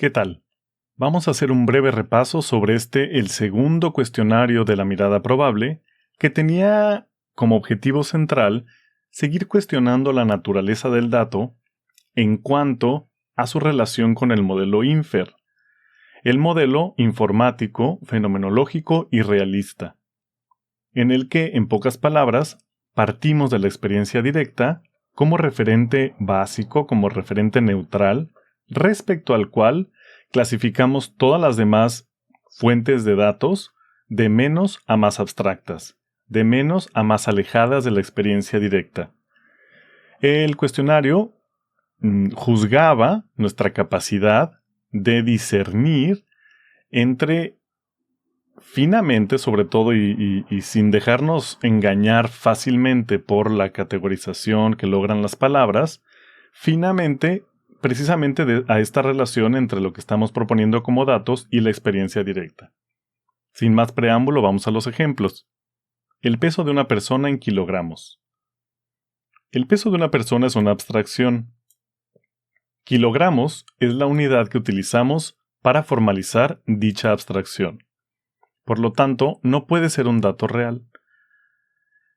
¿Qué tal? Vamos a hacer un breve repaso sobre el segundo cuestionario de la mirada probable, que tenía como objetivo central seguir cuestionando la naturaleza del dato en cuanto a su relación con el modelo INFER, el modelo informático, fenomenológico y realista, en el que, en pocas palabras, partimos de la experiencia directa como referente básico, como referente neutral, respecto al cual clasificamos todas las demás fuentes de datos de menos a más abstractas, de menos a más alejadas de la experiencia directa. El cuestionario juzgaba nuestra capacidad de discernir entre, finamente, sobre todo, y sin dejarnos engañar fácilmente por la categorización que logran las palabras, finamente, precisamente a esta relación entre lo que estamos proponiendo como datos y la experiencia directa. Sin más preámbulo, vamos a los ejemplos. El peso de una persona en kilogramos. El peso de una persona es una abstracción. Kilogramos es la unidad que utilizamos para formalizar dicha abstracción. Por lo tanto, no puede ser un dato real.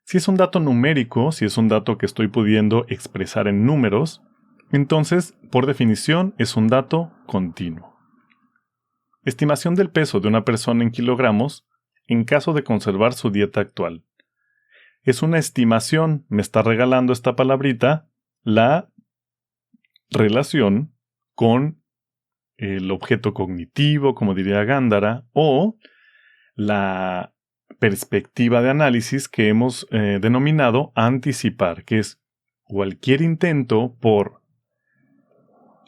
Si es un dato numérico, si es un dato que estoy pudiendo expresar en números, entonces, por definición, es un dato continuo. Estimación del peso de una persona en kilogramos en caso de conservar su dieta actual. Es una estimación, me está regalando esta palabrita, la relación con el objeto cognitivo, como diría Gándara, o la perspectiva de análisis que hemos denominado anticipar, que es cualquier intento por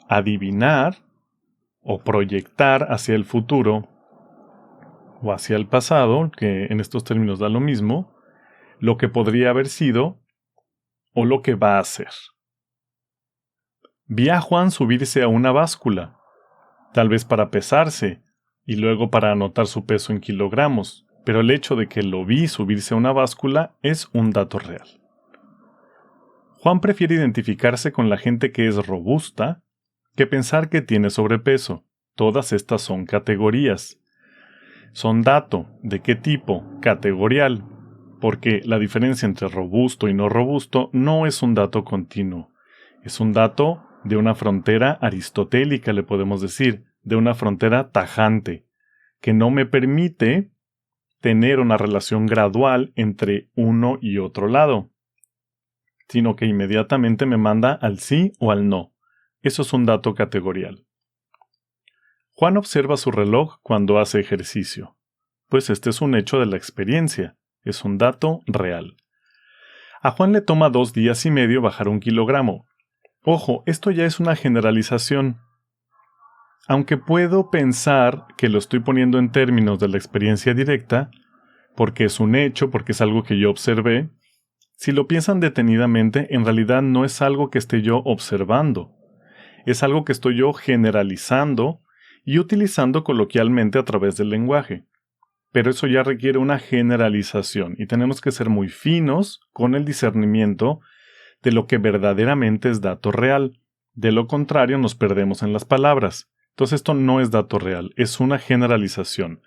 adivinar o proyectar hacia el futuro o hacia el pasado, que en estos términos da lo mismo, lo que podría haber sido o lo que va a ser. Vi a Juan subirse a una báscula, tal vez para pesarse y luego para anotar su peso en kilogramos, pero el hecho de que lo vi subirse a una báscula es un dato real. Juan prefiere identificarse con la gente que es robusta que pensar que tiene sobrepeso. Todas estas son categorías. Son dato. ¿De qué tipo? Categorial. Porque la diferencia entre robusto y no robusto no es un dato continuo. Es un dato de una frontera aristotélica, le podemos decir, de una frontera tajante, que no me permite tener una relación gradual entre uno y otro lado, sino que inmediatamente me manda al sí o al no. Eso es un dato categorial. Juan observa su reloj cuando hace ejercicio, pues este es un hecho de la experiencia, es un dato real. A Juan le toma 2 días y medio bajar 1 kilogramo. Ojo, esto ya es una generalización. Aunque puedo pensar que lo estoy poniendo en términos de la experiencia directa, porque es un hecho, porque es algo que yo observé, si lo piensan detenidamente, en realidad no es algo que esté yo observando. Es algo que estoy yo generalizando y utilizando coloquialmente a través del lenguaje. Pero eso ya requiere una generalización y tenemos que ser muy finos con el discernimiento de lo que verdaderamente es dato real. De lo contrario, nos perdemos en las palabras. Entonces esto no es dato real, es una generalización.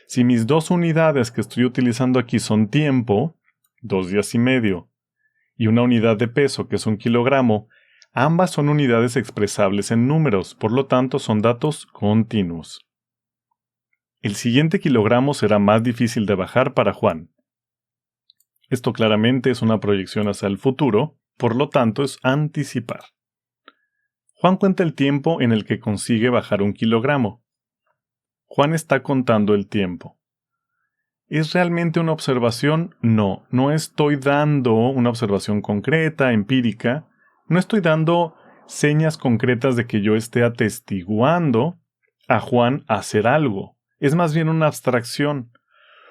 Si mis 2 unidades que estoy utilizando aquí son tiempo, 2 días y medio, y una unidad de peso que es 1 kilogramo, ambas son unidades expresables en números, por lo tanto son datos continuos. El siguiente kilogramo será más difícil de bajar para Juan. Esto claramente es una proyección hacia el futuro, por lo tanto es anticipar. Juan cuenta el tiempo en el que consigue bajar 1 kilogramo. Juan está contando el tiempo. ¿Es realmente una observación? No, no estoy dando una observación concreta, empírica. No estoy dando señas concretas de que yo esté atestiguando a Juan hacer algo. Es más bien una abstracción,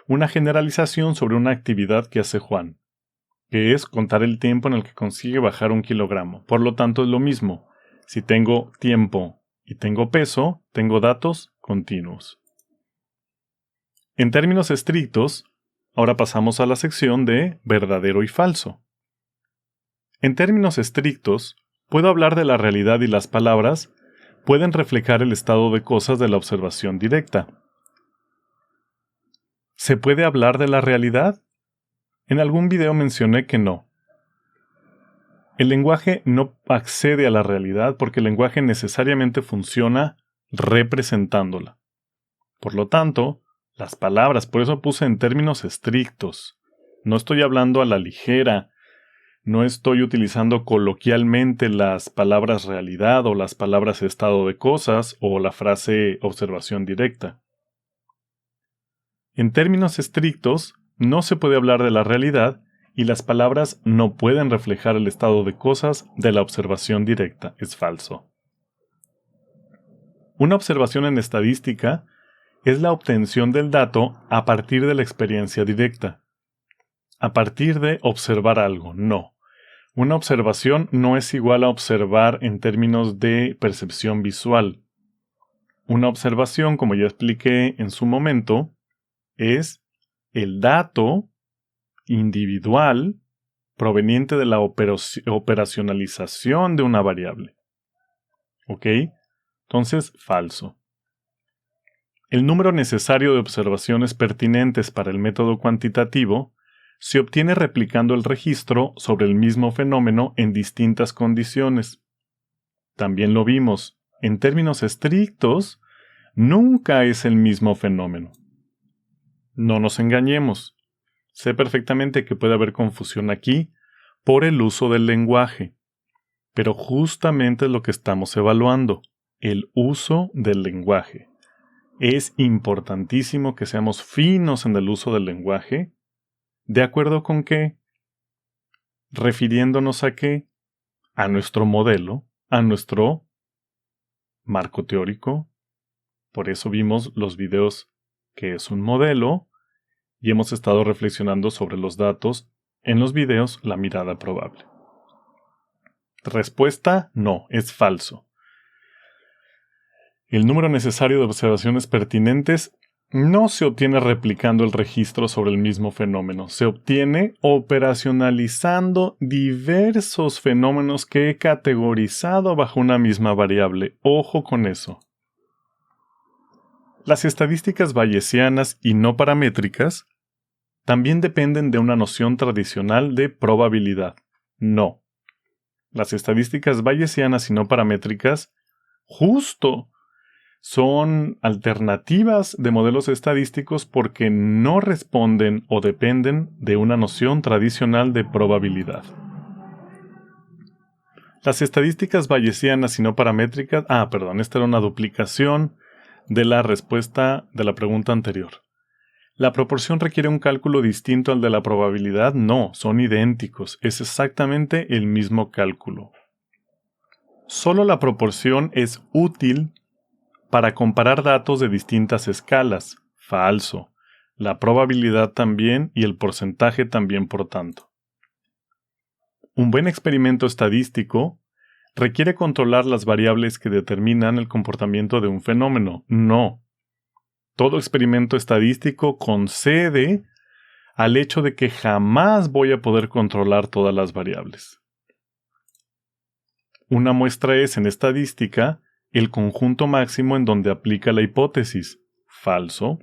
una generalización sobre una actividad que hace Juan, que es contar el tiempo en el que consigue bajar 1 kilogramo. Por lo tanto, es lo mismo. Si tengo tiempo y tengo peso, tengo datos continuos. En términos estrictos, ahora pasamos a la sección de verdadero y falso. En términos estrictos, puedo hablar de la realidad y las palabras pueden reflejar el estado de cosas de la observación directa. ¿Se puede hablar de la realidad? En algún video mencioné que no. El lenguaje no accede a la realidad porque el lenguaje necesariamente funciona representándola. Por lo tanto, las palabras, por eso puse en términos estrictos. No estoy hablando a la ligera, no estoy utilizando coloquialmente las palabras realidad o las palabras estado de cosas o la frase observación directa. En términos estrictos, no se puede hablar de la realidad y las palabras no pueden reflejar el estado de cosas de la observación directa. Es falso. Una observación en estadística es la obtención del dato a partir de la experiencia directa. A partir de observar algo, no. Una observación no es igual a observar en términos de percepción visual. Una observación, como ya expliqué en su momento, es el dato individual proveniente de la operacionalización de una variable. ¿Ok? Entonces, falso. El número necesario de observaciones pertinentes para el método cuantitativo se obtiene replicando el registro sobre el mismo fenómeno en distintas condiciones. También lo vimos. En términos estrictos, nunca es el mismo fenómeno. No nos engañemos. Sé perfectamente que puede haber confusión aquí por el uso del lenguaje, pero justamente es lo que estamos evaluando, el uso del lenguaje. Es importantísimo que seamos finos en el uso del lenguaje. ¿De acuerdo con qué? ¿Refiriéndonos a qué? A nuestro modelo, a nuestro marco teórico. Por eso vimos los videos que es un modelo y hemos estado reflexionando sobre los datos en los videos La mirada probable. Respuesta: no, es falso. El número necesario de observaciones pertinentes no se obtiene replicando el registro sobre el mismo fenómeno. Se obtiene operacionalizando diversos fenómenos que he categorizado bajo una misma variable. Ojo con eso. Las estadísticas bayesianas y no paramétricas también dependen de una noción tradicional de probabilidad. No. Las estadísticas bayesianas y no paramétricas justo son alternativas de modelos estadísticos porque no responden o dependen de una noción tradicional de probabilidad. Las estadísticas bayesianas y no paramétricas... esta era una duplicación de la respuesta de la pregunta anterior. ¿La proporción requiere un cálculo distinto al de la probabilidad? No, son idénticos. Es exactamente el mismo cálculo. Solo la proporción es útil para comparar datos de distintas escalas. Falso. La probabilidad también y el porcentaje también, por tanto. Un buen experimento estadístico requiere controlar las variables que determinan el comportamiento de un fenómeno. No. Todo experimento estadístico concede al hecho de que jamás voy a poder controlar todas las variables. Una muestra es, en estadística, el conjunto máximo en donde aplica la hipótesis. Falso.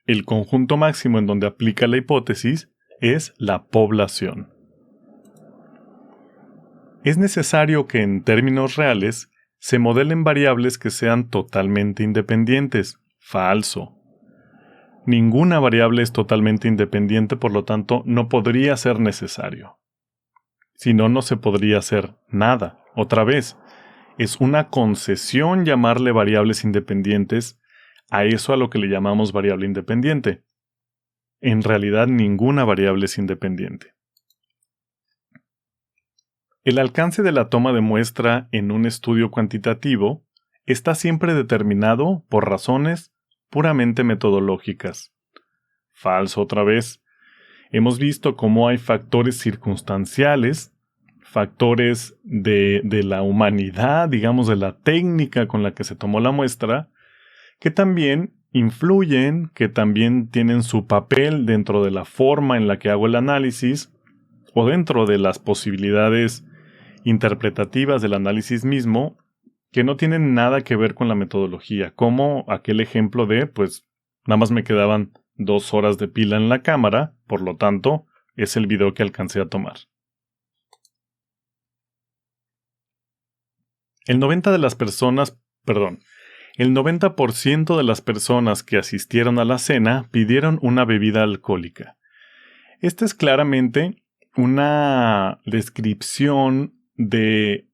El conjunto máximo en donde aplica la hipótesis es la población. Es necesario que en términos reales se modelen variables que sean totalmente independientes. Falso. Ninguna variable es totalmente independiente, por lo tanto, no podría ser necesario. Si no, no se podría hacer nada. Otra vez, es una concesión llamarle variables independientes a eso a lo que le llamamos variable independiente. En realidad, ninguna variable es independiente. El alcance de la toma de muestra en un estudio cuantitativo está siempre determinado por razones puramente metodológicas. Falso otra vez. Hemos visto cómo hay factores circunstanciales, factores de la humanidad, digamos, de la técnica con la que se tomó la muestra, que también influyen, que también tienen su papel dentro de la forma en la que hago el análisis o dentro de las posibilidades interpretativas del análisis mismo que no tienen nada que ver con la metodología, como aquel ejemplo de, pues, nada más me quedaban 2 horas de pila en la cámara, por lo tanto, es el video que alcancé a tomar. El 90% de las personas que asistieron a la cena pidieron una bebida alcohólica. Esta es claramente una descripción de,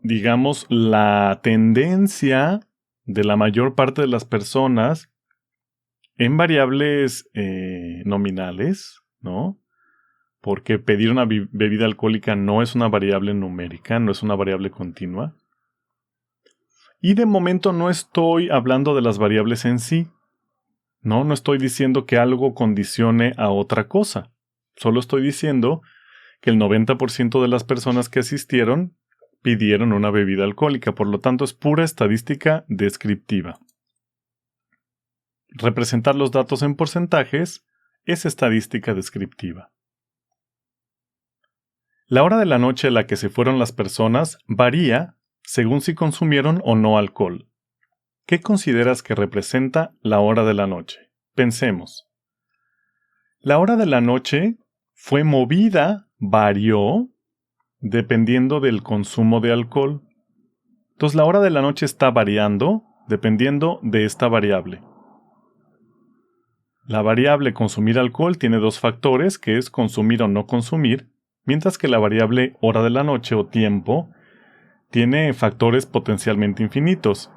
digamos, la tendencia de la mayor parte de las personas en variables nominales, ¿no? Porque pedir una bebida alcohólica no es una variable numérica, no es una variable continua. Y de momento no estoy hablando de las variables en sí. No estoy diciendo que algo condicione a otra cosa. Solo estoy diciendo que el 90% de las personas que asistieron pidieron una bebida alcohólica, por lo tanto es pura estadística descriptiva. Representar los datos en porcentajes es estadística descriptiva. La hora de la noche a la que se fueron las personas varía según si consumieron o no alcohol. ¿Qué consideras que representa la hora de la noche? Pensemos. La hora de la noche fue movida, varió, dependiendo del consumo de alcohol. Entonces la hora de la noche está variando dependiendo de esta variable. La variable consumir alcohol tiene 2 factores, que es consumir o no consumir, mientras que la variable hora de la noche o tiempo tiene factores potencialmente infinitos.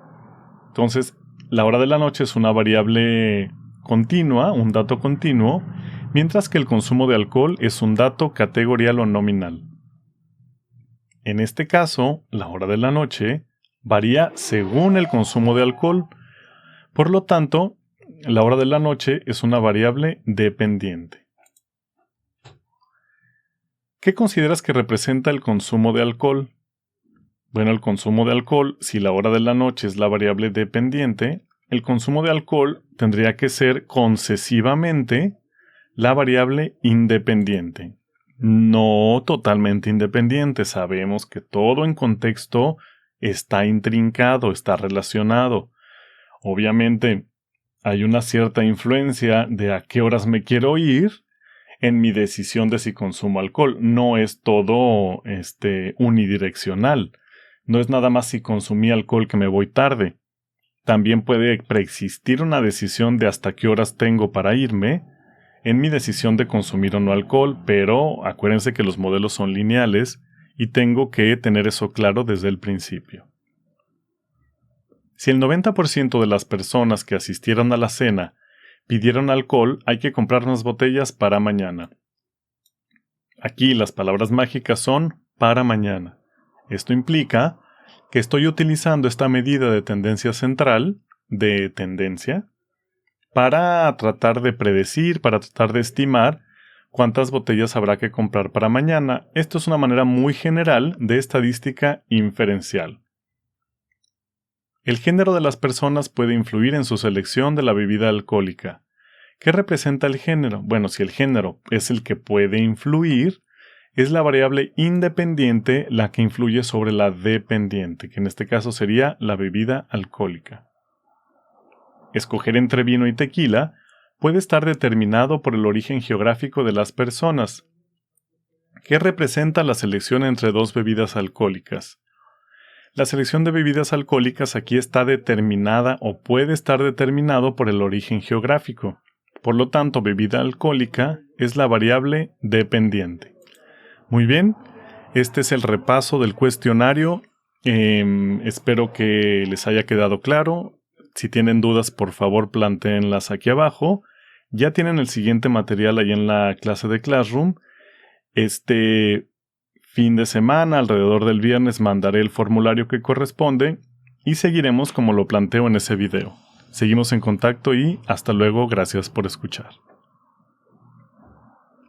Entonces, la hora de la noche es una variable continua, un dato continuo, mientras que el consumo de alcohol es un dato categorial o nominal. En este caso, la hora de la noche varía según el consumo de alcohol. Por lo tanto, la hora de la noche es una variable dependiente. ¿Qué consideras que representa el consumo de alcohol? Bueno, el consumo de alcohol, si la hora de la noche es la variable dependiente, el consumo de alcohol tendría que ser concesivamente la variable independiente. No totalmente independiente, sabemos que todo en contexto está intrincado, está relacionado. Obviamente, hay una cierta influencia de a qué horas me quiero ir en mi decisión de si consumo alcohol. No es todo unidireccional. No es nada más si consumí alcohol que me voy tarde. También puede preexistir una decisión de hasta qué horas tengo para irme en mi decisión de consumir o no alcohol, pero acuérdense que los modelos son lineales y tengo que tener eso claro desde el principio. Si el 90% de las personas que asistieron a la cena pidieron alcohol, hay que comprar unas botellas para mañana. Aquí las palabras mágicas son para mañana. Esto implica que estoy utilizando esta medida de tendencia central, de tendencia, para tratar de predecir, para tratar de estimar cuántas botellas habrá que comprar para mañana. Esto es una manera muy general de estadística inferencial. El género de las personas puede influir en su selección de la bebida alcohólica. ¿Qué representa el género? Bueno, si el género es el que puede influir, es la variable independiente la que influye sobre la dependiente, que en este caso sería la bebida alcohólica. Escoger entre vino y tequila puede estar determinado por el origen geográfico de las personas. ¿Qué representa la selección entre 2 bebidas alcohólicas? La selección de bebidas alcohólicas aquí está determinada o puede estar determinado por el origen geográfico. Por lo tanto, bebida alcohólica es la variable dependiente. Muy bien, este es el repaso del cuestionario. Espero que les haya quedado claro. Si tienen dudas, por favor, plantéenlas aquí abajo. Ya tienen el siguiente material ahí en la clase de Classroom. Este fin de semana, alrededor del viernes, mandaré el formulario que corresponde y seguiremos como lo planteo en ese video. Seguimos en contacto y hasta luego, gracias por escuchar.